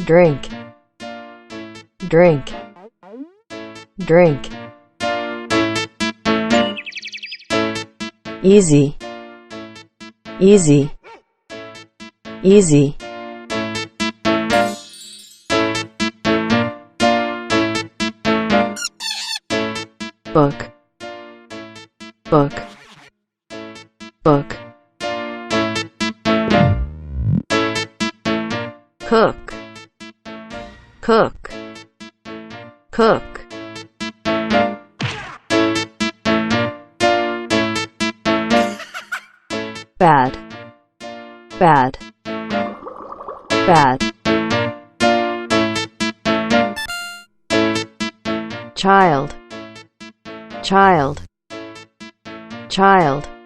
drink, drink, drink. Easy, easy, easy. Book, book, book. Cook, cook, cook. Bad, bad, bad. Child, child, child.